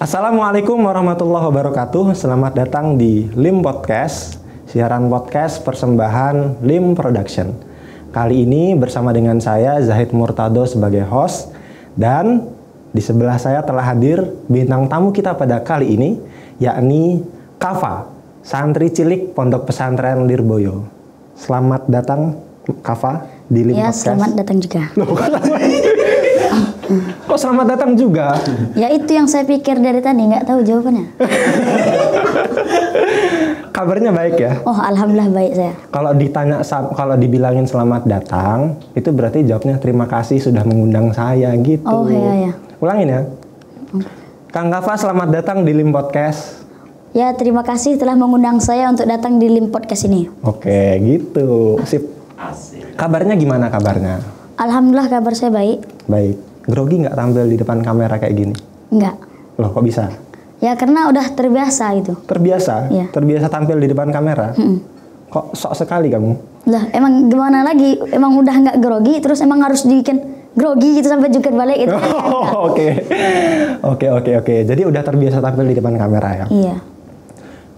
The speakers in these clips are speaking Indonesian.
Assalamualaikum warahmatullahi wabarakatuh. Selamat datang di LIM Podcast, siaran podcast persembahan LIM Production. Kali ini bersama dengan saya Zahid Murtado sebagai host, dan di sebelah saya telah hadir bintang tamu kita pada kali ini, yakni Kafa, santri cilik Pondok Pesantren Lirboyo. Selamat datang Kafa di LIM Podcast. Selamat datang juga. Kok selamat datang juga? Ya itu yang saya pikir dari tadi, nggak tahu jawabannya. Kabarnya baik ya? Oh, alhamdulillah baik saya. Kalau dibilangin selamat datang, itu berarti jawabnya terima kasih sudah mengundang saya gitu. Oh iya ya. Ulangin ya. Kang Kafa, selamat datang di LIM Podcast. Ya, terima kasih telah mengundang saya untuk datang di LIM Podcast ini. Oke, gitu. Sip. Kabarnya gimana kabarnya? Alhamdulillah kabar saya baik. Baik. Grogi nggak tampil di depan kamera kayak gini? Enggak. Loh, kok bisa? Ya karena udah terbiasa itu. Terbiasa? Iya. Terbiasa tampil di depan kamera? Kok sok sekali kamu? Lah, emang gimana lagi? Emang udah nggak grogi, terus emang harus dibikin grogi gitu sampai jungkir balik itu. Oke. Jadi udah terbiasa tampil di depan kamera ya? Iya.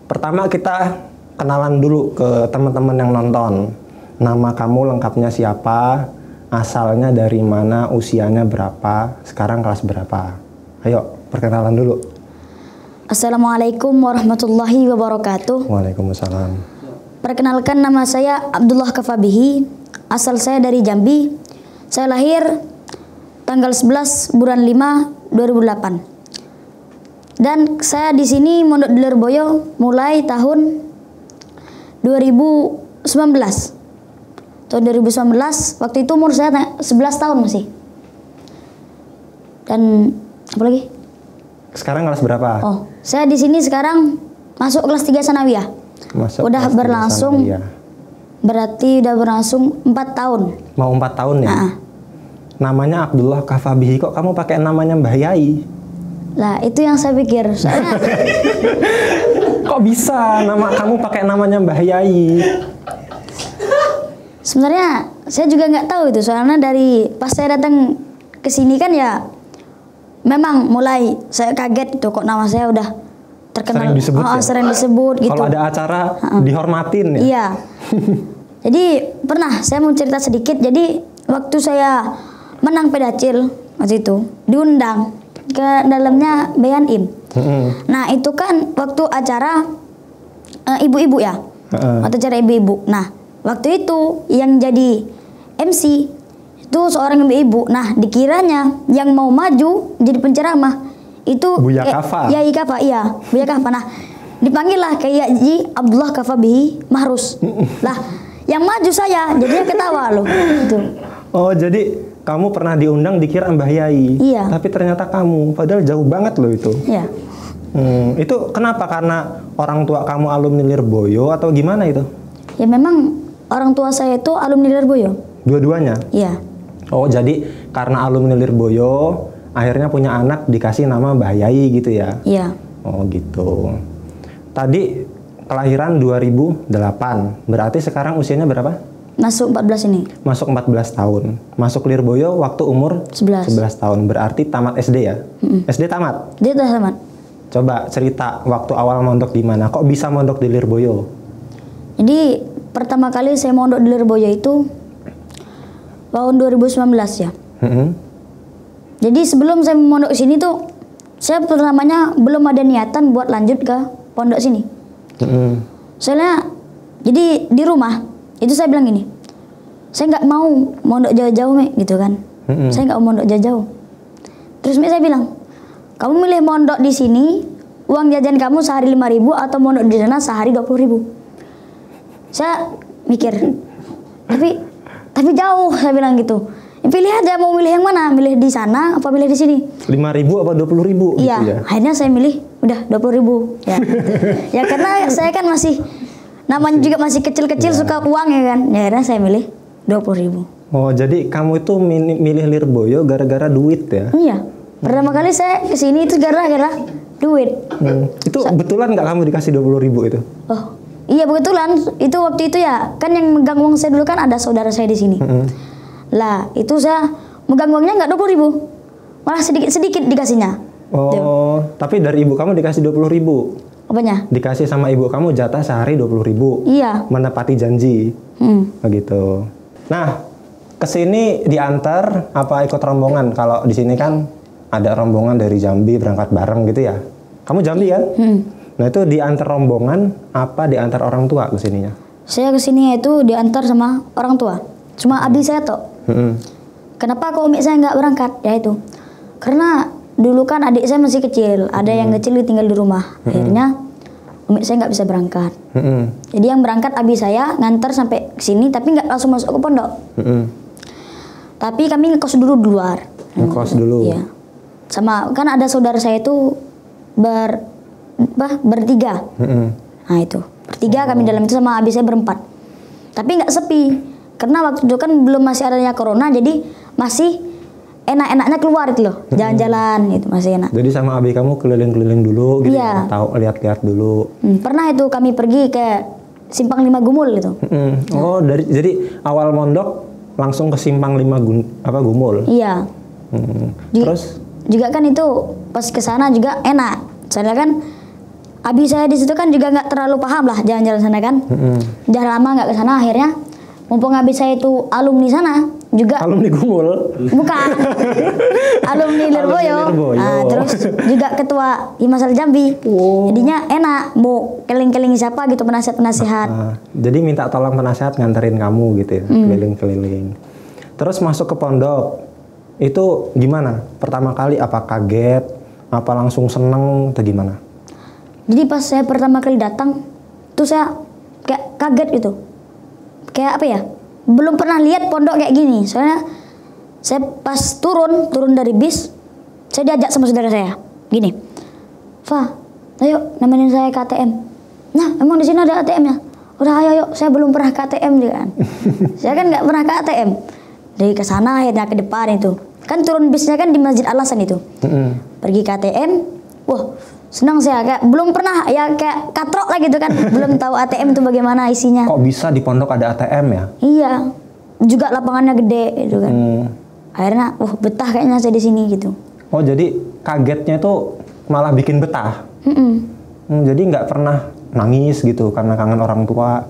Pertama kita kenalan dulu ke teman-teman yang nonton. Nama kamu lengkapnya siapa? Asalnya dari mana? Usianya berapa? Sekarang kelas berapa? Ayo, perkenalan dulu. Assalamualaikum warahmatullahi wabarakatuh. Waalaikumsalam. Perkenalkan, nama saya Abdullah Kafabihi. Asal saya dari Jambi. Saya lahir tanggal 11 bulan 5 2008. Dan saya di sini mondok di Lirboyo mulai tahun 2019. Tahun 2019, waktu itu umur saya 11 tahun masih. Dan apa lagi? Sekarang kelas berapa? Oh, saya di sini sekarang masuk kelas 3 sanawiyah. Udah berlangsung, berarti udah berlangsung 4 tahun. Mau 4 tahun ya? Namanya Abdullah Kafabihi, kok kamu pakai namanya Mbah Yai? Lah, itu yang saya pikir. Soalnya kok bisa nama kamu pakai namanya Mbah Yai? sebenarnya saya juga nggak tahu itu, soalnya dari pas saya datang ke sini kan ya memang mulai saya kaget itu, kok nama saya udah terkenal. Sering disebut ya? Sering disebut gitu. Kalau ada acara dihormatin ya? Iya. Jadi pernah saya mau cerita sedikit. Jadi waktu saya menang pedacil waktu itu diundang ke dalamnya Bayan-Im. Nah itu kan waktu acara ibu-ibu ya, waktu acara ibu-ibu. Nah waktu itu yang jadi MC itu seorang ibu-ibu. Nah dikiranya yang mau maju jadi penceramah itu Buya Kafa. Yai Kafa, iya Buya Kafa. Nah dipanggil lah kayak Yaji Abdullah Kafabihi Mahrus. Lah yang maju saya, jadinya ketawa loh gitu. Oh, jadi kamu pernah diundang dikira Mbah Yai. Iya. Tapi ternyata kamu, padahal jauh banget loh itu. Iya. Itu kenapa? Karena orang tua kamu alumni Lirboyo atau gimana itu? Ya memang orang tua saya itu alumni Lirboyo. Dua-duanya? Iya. Oh, jadi karena alumni Lirboyo akhirnya punya anak dikasih nama Mbah Yai gitu ya? Iya. Oh gitu. Tadi kelahiran 2008, berarti sekarang usianya berapa? Masuk 14 ini. Masuk 14 tahun. Masuk Lirboyo waktu umur 11 tahun. Berarti tamat SD ya? SD tamat? Dia udah tamat. Coba cerita waktu awal mondok di mana? Kok bisa mondok di Lirboyo? Jadi pertama kali saya mondok di Lirboyo itu tahun 2019 ya. Jadi sebelum saya mondok di sini tuh saya pertamanya belum ada niatan buat lanjut ke pondok sini. Soalnya jadi di rumah itu saya bilang gini, saya nggak mau mondok jauh-jauh gitu kan. Saya nggak mau mondok jauh-jauh. Terus saya bilang, kamu milih mondok di sini, uang jajan kamu sehari 5.000 atau mondok di sana sehari 20.000. Saya mikir, tapi jauh, saya bilang gitu. Pilih aja mau milih yang mana, milih di sana apa milih di sini. 5.000 apa 20.000? Iya, gitu ya? Akhirnya saya milih udah 20.000 ya. Ya karena saya kan namanya juga masih kecil-kecil suka uang ya kan. Ya akhirnya saya milih 20.000. Oh, jadi kamu itu milih Lirboyo gara-gara duit ya? Iya. Pertama kali saya kesini itu gara-gara duit. Itu betulan nggak kamu dikasih 20.000 itu? Oh, iya kebetulan. Itu waktu itu ya, kan yang megang uang saya dulu kan ada saudara saya di sini. Lah, itu saya megang uangnya nggak 20.000. Malah sedikit-sedikit dikasihnya. Oh, tapi dari ibu kamu dikasih 20.000. Apanya? Dikasih sama ibu kamu jatah sehari 20.000. Iya. Menepati janji. Begitu. Nah, kesini diantar apa ikut rombongan? Kalau di sini kan ada rombongan dari Jambi berangkat bareng gitu ya. Kamu Jambi kan? Nah itu diantar rombongan apa diantar orang tua kesininya? Saya kesini itu diantar sama orang tua. Cuma abi saya toh. Kenapa kok umi saya nggak berangkat? Ya itu. Karena dulu kan adik saya masih kecil. Ada yang kecil tinggal di rumah. Akhirnya umi saya nggak bisa berangkat. Jadi yang berangkat abi saya ngantar sampai sini tapi nggak langsung masuk ke pondok. Tapi kami ngekos dulu di luar. Ngekos dulu. Iya. Sama kan ada saudara saya itu bertiga. Nah itu bertiga kami dalam itu sama abi saya berempat. Tapi nggak sepi karena waktu itu kan belum masih adanya corona jadi masih enak-enaknya keluar itu loh jalan-jalan itu masih enak. Jadi sama abi kamu keliling-keliling dulu gitu ya, tahu lihat-lihat dulu. Pernah itu kami pergi ke Simpang 5 Gumul gitu. Oh jadi awal mondok langsung ke Simpang 5 Gumul. Iya. Terus juga kan itu pas ke sana juga enak. Soalnya kan abi saya di situ kan juga nggak terlalu paham lah jalan-jalan sana kan. Udah lama nggak ke sana akhirnya mumpung abi saya itu alumni sana juga. Alumni Gumul? Bukan. Alumni Lirboyo. Nah, terus juga ketua Himasal Jambi. Jadinya enak mau keliling-keliling siapa gitu penasihat-penasihat. Jadi minta tolong penasihat nganterin kamu gitu ya, keliling-keliling. Terus masuk ke pondok itu gimana? Pertama kali apa kaget? Apa langsung seneng atau gimana? Jadi pas saya pertama kali datang tuh saya kayak kaget gitu. Kayak apa ya? Belum pernah lihat pondok kayak gini. Soalnya saya pas turun dari bis, saya diajak sama saudara saya. Gini. Fa, ayo nemenin saya ke ATM. Nah, emang di sini ada ATM-nya? Udah ayo, saya belum pernah ke ATM juga kan. Saya kan nggak pernah ke ATM. Dari ke sana akhirnya ke depan itu. Kan turun bisnya kan di Masjid Al-Hasan itu. Pergi ke ATM. Wah, senang saya kayak belum pernah ya kayak katrok lah gitu kan. Belum tahu ATM itu bagaimana isinya. Kok bisa di pondok ada ATM ya? Iya. Juga lapangannya gede gitu kan. Akhirnya betah kayaknya saya di sini gitu. Oh, jadi kagetnya itu malah bikin betah. Jadi nggak pernah nangis gitu karena kangen orang tua.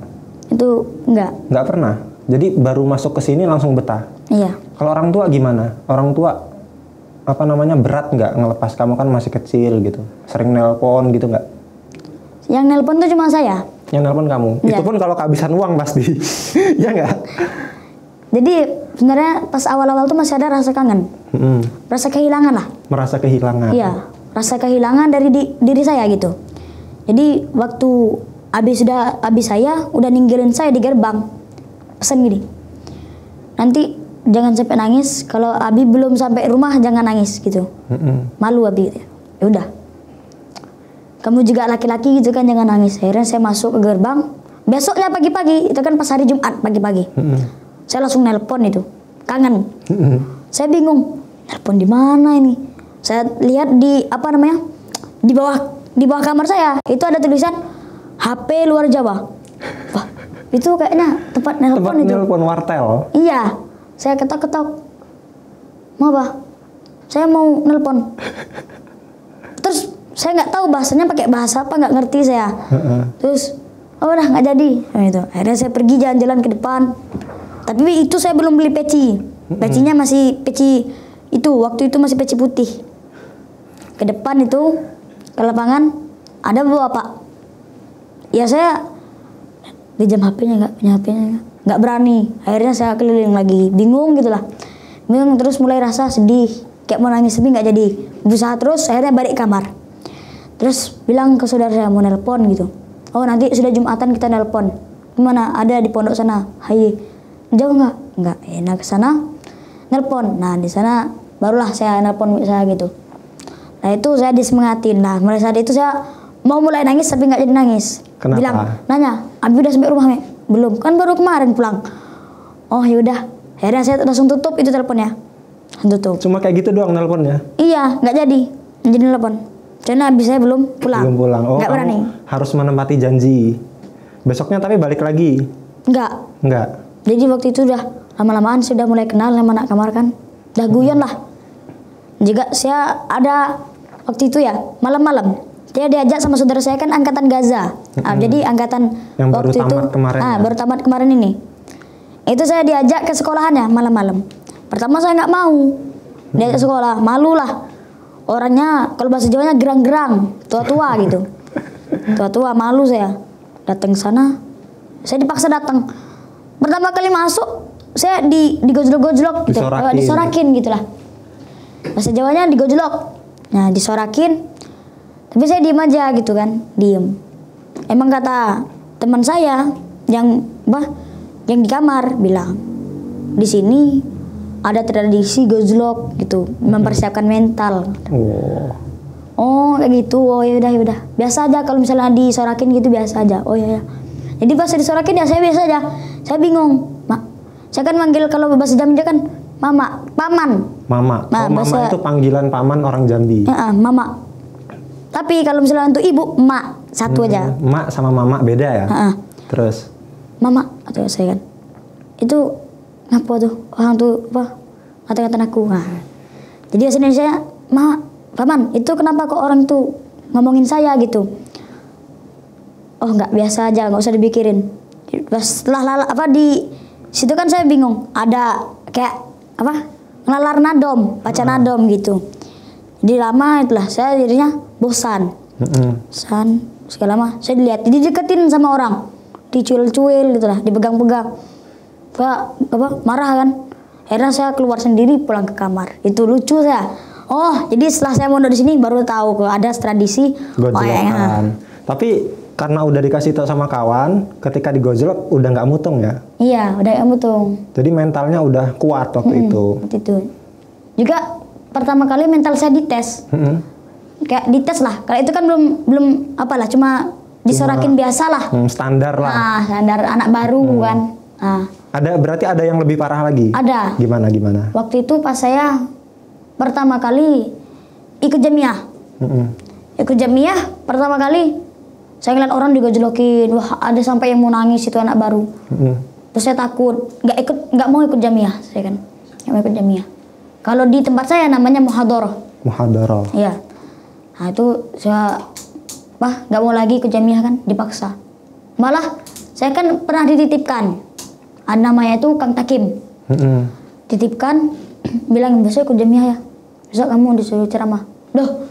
Itu enggak. Nggak pernah. Jadi baru masuk ke sini langsung betah. Iya. Kalau orang tua gimana? Orang tua berat nggak ngelepas kamu kan masih kecil gitu? Sering nelpon gitu nggak? Yang nelpon tuh cuma saya. Yang nelpon kamu? Ya. Itu pun kalau kehabisan uang pasti. Ya nggak? Jadi sebenarnya pas awal-awal tuh masih ada rasa kangen. Rasa kehilangan lah. Merasa kehilangan? Iya. Rasa kehilangan dari diri saya gitu. Jadi waktu abi saya udah ninggalin saya di gerbang. Pesan gini. Nanti jangan sampai nangis, kalau abi belum sampai rumah jangan nangis gitu. Malu abi gitu. Ya udah. Kamu juga laki-laki gitu kan jangan nangis. Akhirnya saya masuk ke gerbang. Besoknya pagi-pagi, itu kan pas hari Jumat pagi-pagi. Saya langsung nelpon itu. Kangen. Saya bingung. Nelpon di mana ini? Saya lihat di Di bawah kamar saya itu ada tulisan HP luar Jawa. Wah, itu kayaknya tempat nelpon itu. Nelpon wartel. Iya. Saya ketok-ketok. Mau apa? Saya mau nelpon. Terus saya nggak tahu bahasanya pakai bahasa apa, nggak ngerti saya. Terus udah nggak jadi. Nah, itu. Akhirnya saya pergi jalan-jalan ke depan. Tapi itu saya belum beli peci. Pecinya masih peci itu. Waktu itu masih peci putih. Ke depan itu ke lapangan ada bapak. Ya saya pinjam HP-nya nggak, punya HP-nya nggak berani. Akhirnya saya keliling lagi, bingung gitulah. Bingung terus mulai rasa sedih, kayak mau nangis tapi nggak jadi. Berusaha terus, akhirnya balik kamar. Terus bilang ke saudara saya mau nelpon gitu. Oh nanti sudah Jumatan kita nelpon. Gimana? Ada di pondok sana. Hai, jauh nggak? Nggak. Enak ke sana, nelpon. Nah di sana barulah saya nelpon saya gitu. Nah itu saya disemangatin. Nah mulai saat itu saya mau mulai nangis tapi nggak jadi nangis. Kenapa? Bilang, nanya, Abi udah sampai rumah, Mek? Belum, kan baru kemarin pulang. Oh yaudah, akhirnya saya langsung tutup itu teleponnya. Tutup. Cuma kayak gitu doang nelponnya? Iya, nggak jadi telepon. Karena Abi saya belum pulang. Belum pulang. Oh, nggak berani. Harus menempati janji. Besoknya tapi balik lagi? Nggak. Jadi waktu itu udah lama-lamaan sudah mulai kenal sama anak kamar kan. Udah guyon lah. Juga saya ada waktu itu ya malam-malam dia diajak sama saudara saya kan angkatan Gaza. Jadi angkatan yang baru waktu itu tamat kemarin ya? baru tamat kemarin ini. Itu saya diajak ke sekolahannya malam-malam. Pertama saya nggak mau diajak sekolah, malu lah. Orangnya kalau bahasa Jawanya gerang-gerang, tua-tua gitu. Tua-tua, malu saya. Datang sana, saya dipaksa datang. Pertama kali masuk, saya digojlok-gojlok gitu. Disorakin gitu lah. Bahasa Jawanya digojlok. Nah, disorakin. Tapi saya diem aja gitu kan, diem. Emang kata teman saya yang di kamar bilang, di sini ada tradisi gojlok gitu, mempersiapkan mental. Oh kayak gitu. Oh ya udah. Biasa aja kalau misalnya disorakin gitu, biasa aja. Oh ya. Jadi pas disorakin ya saya biasa aja. Saya bingung. Saya kan manggil kalau bahasa Jambi kan mama, paman. Mama. Nah, mama itu panggilan paman orang Jambi. Mama. Tapi kalau misalnya untuk ibu, emak satu aja. Emak sama mama beda ya? Terus? Mama atau saya kan. Itu ngapa tuh orang tuh kata-kata aku. Nah, jadi aslinya saya, paman, itu kenapa kok orang tuh ngomongin saya gitu? Oh nggak, biasa aja, nggak usah dipikirin. Setelah di situ kan saya bingung, ada kayak ngelalar nadom, baca nadom gitu. Jadi lama itulah saya jadinya bosan. Bosan segala lama saya dilihat, dideketin sama orang, dicuil-cuil gitulah, dipegang-pegang. Marah kan. Akhirnya saya keluar sendiri pulang ke kamar. Itu lucu saya. Oh, jadi setelah saya mondok di sini baru tahu kalau ada tradisi gojlokan. Tapi karena udah dikasih tahu sama kawan, ketika digojlok udah nggak mutung ya? Iya, udah nggak mutung. Jadi mentalnya udah kuat waktu itu. Waktu itu. Juga pertama kali mental saya dites. Kayak dites lah. Kalau itu kan belum apalah, cuma disorakin biasa lah. Standar lah. Standar anak baru kan. Berarti ada yang lebih parah lagi? Ada. Gimana? Waktu itu pas saya pertama kali ikut jamiah. Ikut jamiah pertama kali saya ngeliat orang digojlokin. Wah, ada sampai yang mau nangis itu anak baru. Terus saya takut, nggak mau ikut jamiah saya kan. Nggak mau ikut jamiah. Kalau di tempat saya namanya muhadharah. Muhadharah. Iya. Nah itu saya nggak mau lagi ikut jamiah kan, dipaksa. Malah saya kan pernah dititipkan. Ada namanya itu Kang Takim. Titipkan, bilang besok ikut jamiah ya. Besok kamu disuruh ceramah. Duh,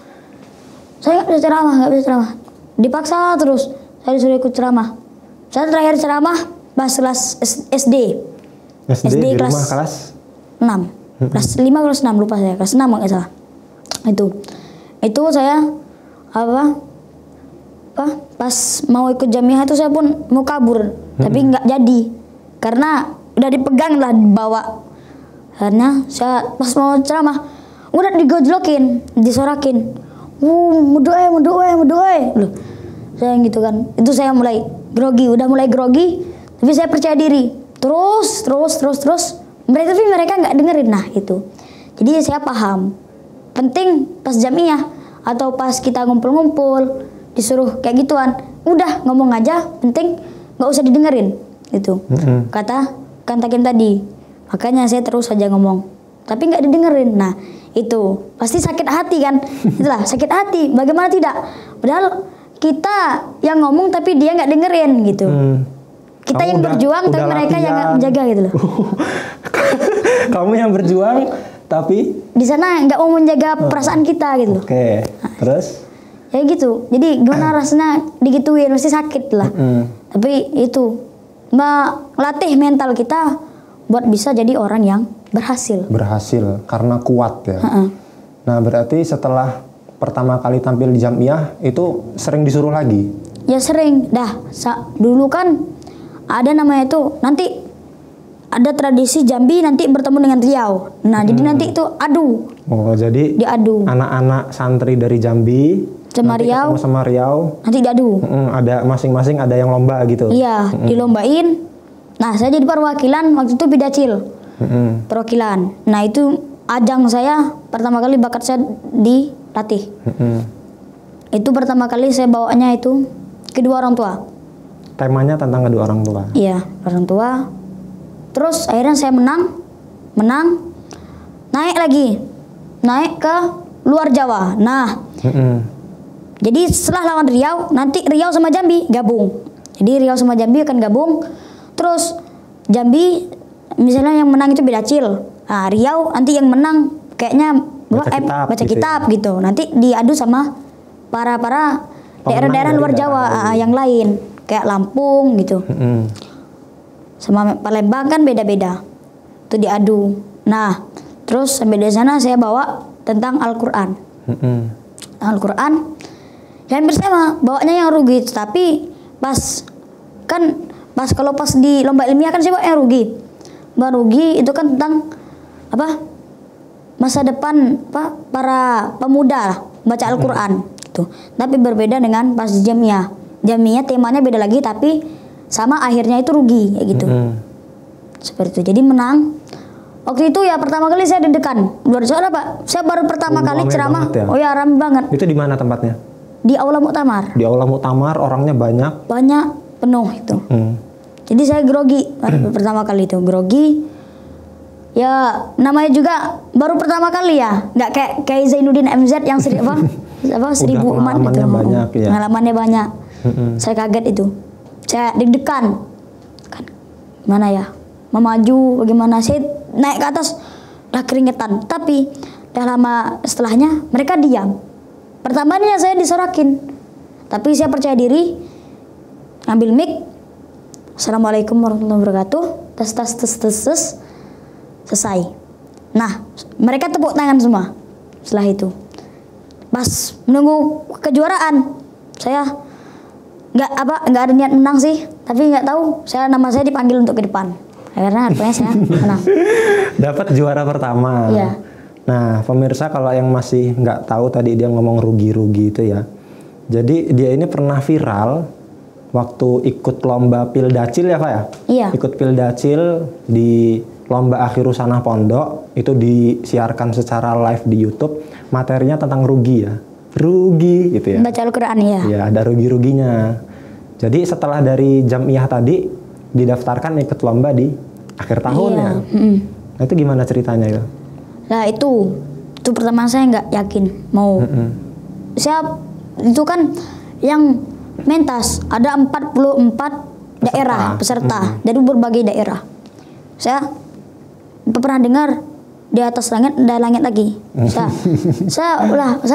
saya nggak bisa ceramah. Dipaksa terus, saya disuruh ikut ceramah. Saya terakhir ceramah pas kelas SD. SD di kelas rumah kelas 6. Kelas 5 kelas 6 lupa saya. Kelas 6 nggak salah. Itu saya pas mau ikut jamiah itu saya pun mau kabur, tapi nggak jadi karena udah dipegang lah, dibawa. Akhirnya saya pas mau ceramah udah digojlokin, disorakin. Mudoe. Loh, saya gitu kan. Itu saya mulai grogi, tapi saya percaya diri. Terus. Mereka nggak dengerin, nah itu. Jadi saya paham. Penting pas jamiah atau pas kita ngumpul-ngumpul disuruh kayak gituan, udah ngomong aja, penting nggak usah didengerin. Itu kata Kang Takim tadi. Makanya saya terus aja ngomong, tapi nggak didengerin. Nah itu pasti sakit hati kan. Itulah sakit hati, bagaimana tidak, padahal kita yang ngomong tapi dia nggak dengerin gitu. Kita yang berjuang tapi mereka yang nggak menjaga gitu loh. Kamu yang berjuang tapi di sana nggak mau menjaga perasaan kita gitu loh. Oke. Terus ya gitu, jadi gimana rasanya digituin, mesti sakit lah. Tapi itu melatih mental kita buat bisa jadi orang yang berhasil karena kuat ya. Nah berarti setelah pertama kali tampil di jamiah itu sering disuruh lagi? Ya sering dah. Dulu kan ada namanya itu, nanti ada tradisi Jambi nanti bertemu dengan Riau. Nah jadi nanti itu adu. Oh jadi diadu. Anak-anak santri dari Jambi sama Riau, nanti diadu. Ada masing-masing ada yang lomba gitu. Iya, dilombain. Nah saya jadi perwakilan waktu itu Bidacil. Perwakilan. Nah itu ajang saya pertama kali, bakat saya dilatih. Itu pertama kali saya bawanya itu kedua orang tua. Temanya tentang kedua orang tua. Iya, orang tua. Terus akhirnya saya menang, naik ke luar Jawa. Nah Jadi setelah lawan Riau, nanti Riau sama Jambi gabung. Jadi Riau sama Jambi akan gabung. Terus Jambi misalnya yang menang itu Bedacil. Nah, Riau nanti yang menang kayaknya baca kitab gitu. Nanti diadu sama para daerah-daerah luar Jawa yang lain, kayak Lampung gitu. Sama Palembang kan beda-beda. Itu diadu. Nah, terus sampai di sana saya bawa tentang Al-Qur'an. Al-Qur'an dan bersama bawanya yang rugi, tapi kalau pas di lomba ilmiah kan saya bawa yang rugi. Rugi itu kan tentang masa depan para pemuda baca Al-Qur'an gitu. Tapi berbeda dengan pas di Jamiah. Jamiah temanya beda lagi, tapi sama akhirnya itu rugi kayak gitu. Seperti itu. Jadi menang. Waktu itu ya pertama kali saya deg-degan. Luar biasa Pak. Saya baru pertama kali ceramah. Ya? Oh ya, ramai banget. Itu di mana tempatnya? Di Aula Muktamar. Di Aula Muktamar, orangnya banyak. Banyak, penuh itu. Jadi saya grogi pertama kali itu, grogi. Ya namanya juga baru pertama kali ya, nggak kayak Zainuddin MZ yang 1000 umat itu. Banyak, ya. Pengalamannya banyak. Saya kaget itu. Saya deg-degan. Mana ya? Memaju bagaimana? Saya naik ke atas udah keringetan. Tapi udah lama setelahnya mereka diam. Pertamanya saya disorakin. Tapi saya percaya diri, ngambil mic. Assalamualaikum warahmatullahi wabarakatuh. Tes. Selesai. Nah, mereka tepuk tangan semua. Setelah itu, pas menunggu kejuaraan, saya nggak ada niat menang sih. Tapi nggak tahu, nama saya dipanggil untuk ke depan. Akhirnya harapannya saya menang. Dapat juara pertama. Iya. Nah, pemirsa kalau yang masih nggak tahu tadi dia ngomong rugi-rugi itu ya. Jadi dia ini pernah viral waktu ikut lomba Pildacil ya Pak ya? Iya. Ikut Pildacil di lomba Akhir Usanah Pondok, itu disiarkan secara live di YouTube. Materinya tentang rugi ya. Rugi gitu ya. Baca Al-Qur'an ya. Iya, ada rugi-ruginya. Jadi setelah dari Jamiah tadi didaftarkan ikut lomba di akhir tahun ya. Nah, itu gimana ceritanya ya? Nah itu pertama saya nggak yakin mau. Saya itu kan yang mentas ada 44 daerah peserta dari berbagai daerah. Saya pernah dengar di atas langit ada langit lagi. Saya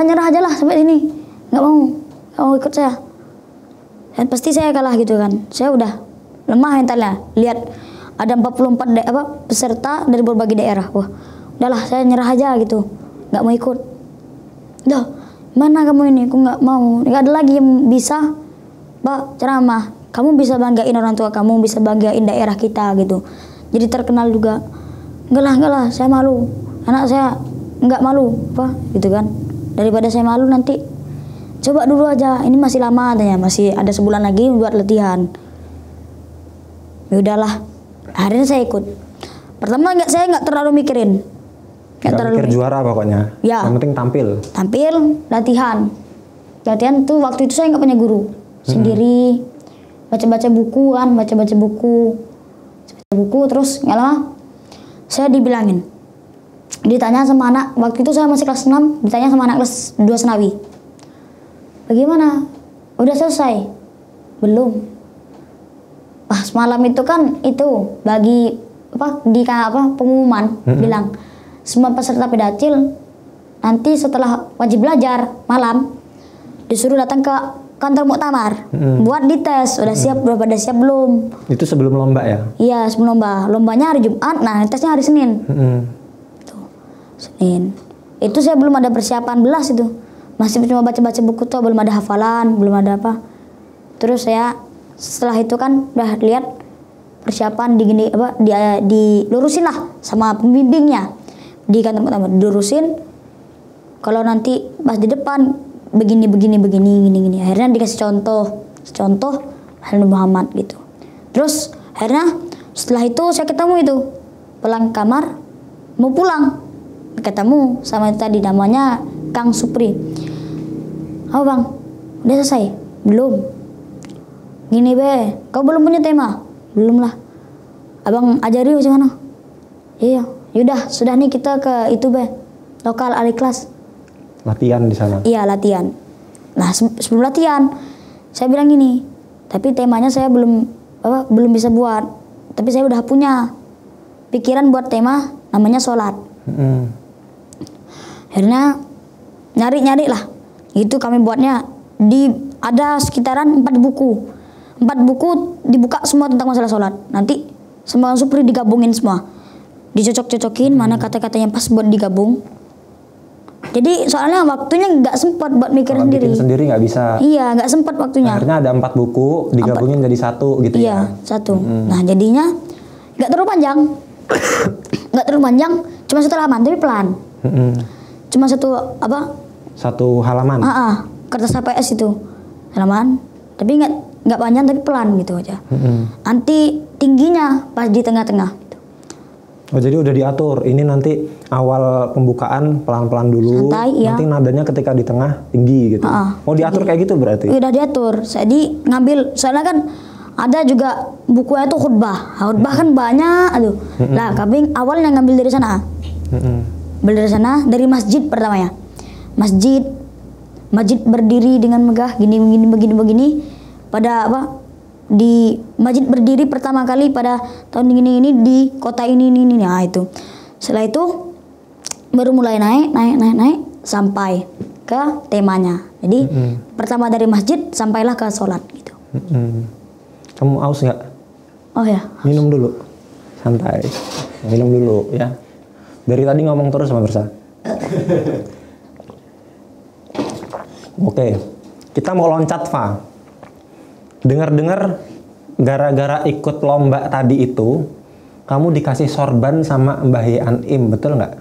nyerah aja lah sampai sini, nggak mau ikut saya. Dan pasti saya kalah gitu kan. Saya udah lemah mentalnya. Lihat ada 44 peserta dari berbagai daerah. Wah, udahlah saya nyerah aja gitu, nggak mau ikut. Dah, mana kamu ini? Aku nggak mau. Nggak ada lagi yang bisa, Pak, ceramah. Kamu bisa banggain orang tua kamu, bisa banggain daerah kita gitu. Jadi terkenal juga. Enggak lah, saya malu. Anak saya nggak malu, Pak, gitu kan. Daripada saya malu nanti, coba dulu aja. Ini masih lama katanya, masih ada sebulan lagi buat latihan. Ya udahlah. Akhirnya saya ikut. Pertama saya nggak terlalu mikirin. Nggak terlalu mikir juara pokoknya. Ya. Yang penting tampil. Tampil, latihan. Latihan tuh waktu itu saya nggak punya guru. Sendiri. Baca-baca buku kan, baca-baca buku terus nggak lama saya dibilangin, ditanya sama anak, waktu itu saya masih kelas 6, ditanya sama anak kelas 2 Senawi, bagaimana, udah selesai? Belum. Pas malam itu kan itu bagi pengumuman bilang semua peserta Pildacil nanti setelah wajib belajar malam disuruh datang ke kantor Muktamar buat dites, udah siap, udah pada siap belum? Itu sebelum lomba ya? Iya, sebelum lomba. Lombanya hari Jumat, nah tesnya hari Senin. Tuh, Senin. Itu saya belum ada persiapan belas itu. Masih cuma baca-baca buku tuh, belum ada hafalan, belum ada apa. Terus saya setelah itu kan udah lihat persiapan dilurusin lah sama pembimbingnya di kantor Muktamar, dilurusin. Kalau nanti pas di depan begini. Akhirnya dikasih contoh Nabi Muhammad gitu. Terus akhirnya setelah itu saya ketemu itu pulang kamar, mau pulang ketemu sama itu tadi namanya Kang Supri. Oh bang, udah selesai? Belum. Gini be, kau belum punya tema? Belum lah. Abang ajari macam mana? Iya, yaudah sudah nih kita ke itu be, lokal Aliklas. Latihan di sana. Iya, latihan. Nah, sebelum latihan saya bilang gini, tapi temanya saya belum bisa buat. Tapi saya udah punya pikiran buat tema namanya sholat. Akhirnya nyari lah. Itu kami buatnya ada sekitaran 4 buku. 4 buku dibuka semua tentang masalah sholat. Nanti semua supri digabungin semua. Dicocok-cocokin mana kata-katanya pas buat digabung. Jadi soalnya waktunya nggak sempat buat mikir Kalau sendiri. bikin sendiri nggak bisa. Iya, nggak sempat waktunya. Akhirnya ada 4 buku digabungin jadi satu gitu ya. Iya, satu. Nah jadinya nggak terlalu panjang. Nggak terlalu panjang, cuma 1 halaman tapi pelan. Cuma Satu halaman. Kertas HPS itu halaman, tapi nggak panjang tapi pelan gitu aja. Nanti tingginya pas di tengah-tengah. Gitu. Oh jadi udah diatur. Ini nanti awal pembukaan pelan-pelan dulu. Santai, ya. Nanti nadanya ketika di tengah tinggi gitu. Oh diatur kayak gitu berarti? Udah diatur. Jadi ngambil soalnya kan ada juga bukunya itu khutbah. Khutbah kan banyak, aduh. Nah kami awalnya ngambil dari sana. Dari sana, dari masjid pertamanya. Masjid berdiri dengan megah begini. Pada di masjid berdiri pertama kali pada tahun ini di kota ini. Nah itu. Setelah itu baru mulai naik sampai ke temanya. Jadi pertama dari masjid sampailah ke sholat gitu. Kamu aus nggak? Oh ya. Minum dulu, santai. Minum dulu ya. Dari tadi ngomong terus sama Bersa. Oke, kita mau loncat, Fa. Dengar-dengar gara-gara ikut lomba tadi itu, kamu dikasih sorban sama Mbah Ye Anim, betul nggak?